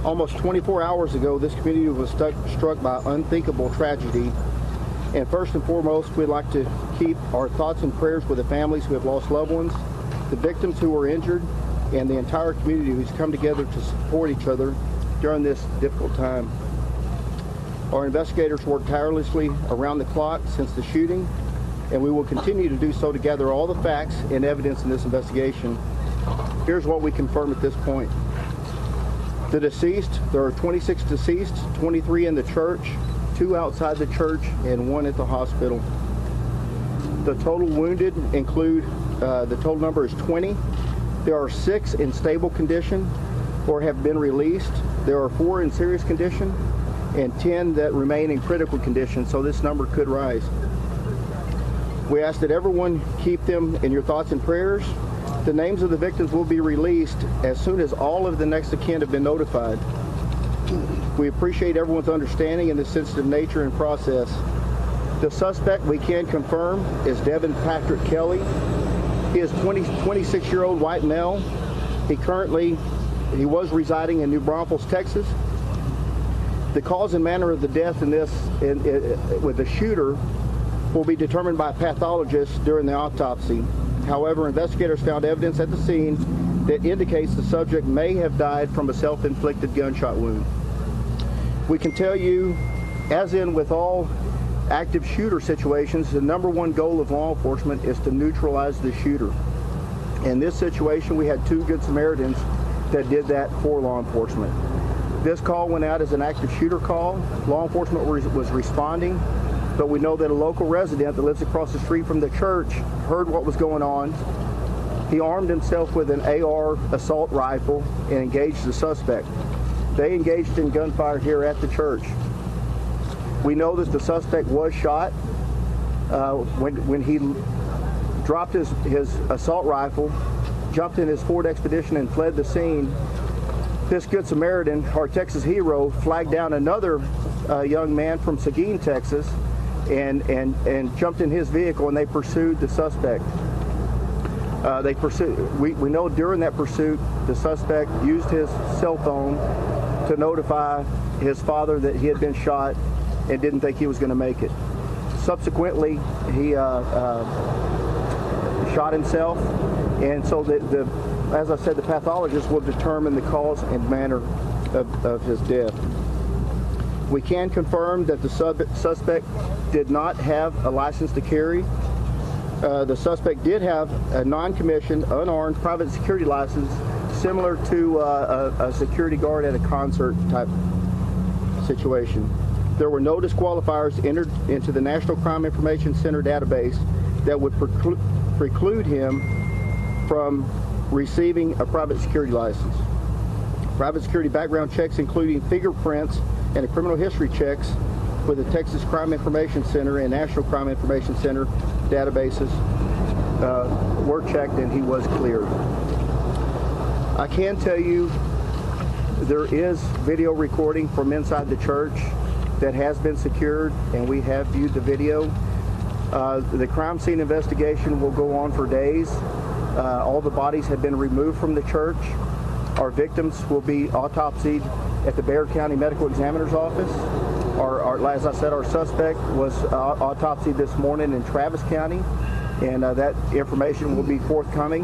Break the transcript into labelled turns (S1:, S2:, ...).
S1: Almost 24 hours ago, this community was struck by unthinkable tragedy. And first and foremost, we'd like to keep our thoughts and prayers with the families who have lost loved ones, the victims who were injured, and the entire community who's come together to support each other during this difficult time. Our investigators worked tirelessly around the clock since the shooting, and we will continue to do so to gather all the facts and evidence in this investigation. Here's what we confirm at this point. The deceased, there are 26 deceased, 23 in the church, 2 outside the church, and 1 at the hospital. The total wounded include, the total number is 20. There are 6 in stable condition or have been released. There are 4 in serious condition and 10 that remain in critical condition, so this number could rise. We ask that everyone keep them in your thoughts and prayers. The names of the victims will be released as soon as all of the next of kin have been notified. We appreciate everyone's understanding in the sensitive nature and process. The suspect we can confirm is Devin Patrick Kelly. He is 26-year-old white male. He was residing in New Braunfels, Texas. The cause and manner of the death in this, with the shooter, will be determined by a pathologist during the autopsy. However, investigators found evidence at the scene that indicates the subject may have died from a self-inflicted gunshot wound. We can tell you, as in with all active shooter situations, the #1 goal of law enforcement is to neutralize the shooter. In this situation, we had 2 Good Samaritans that did that for law enforcement. This call went out as an active shooter call. Law enforcement was responding, but we know that a local resident that lives across the street from the church heard what was going on. He armed himself with an AR assault rifle and engaged the suspect. They engaged in gunfire here at the church. We know that the suspect was shot. When he dropped his assault rifle, jumped in his Ford Expedition and fled the scene, this Good Samaritan, our Texas hero, flagged down another young man from Seguin, Texas, and jumped in his vehicle, and they pursued the suspect. We know during that pursuit, the suspect used his cell phone to notify his father that he had been shot and didn't think he was going to make it. Subsequently, he shot himself, and so as I said, the pathologist will determine the cause and manner of his death. We can confirm that the suspect did not have a license to carry. The suspect did have a non-commissioned, unarmed private security license similar to a security guard at a concert type situation. There were no disqualifiers entered into the National Crime Information Center database that would preclude him from receiving a private security license. Private security background checks, including fingerprints and a criminal history checks with the Texas Crime Information Center and National Crime Information Center databases were checked, and he was cleared. I can tell you there is video recording from inside the church that has been secured, and we have viewed the video. The crime scene investigation will go on for days. All the bodies have been removed from the church. Our victims will be autopsied at the Bexar County Medical Examiner's Office. As I said, our suspect was autopsied this morning in Travis County, and that information will be forthcoming.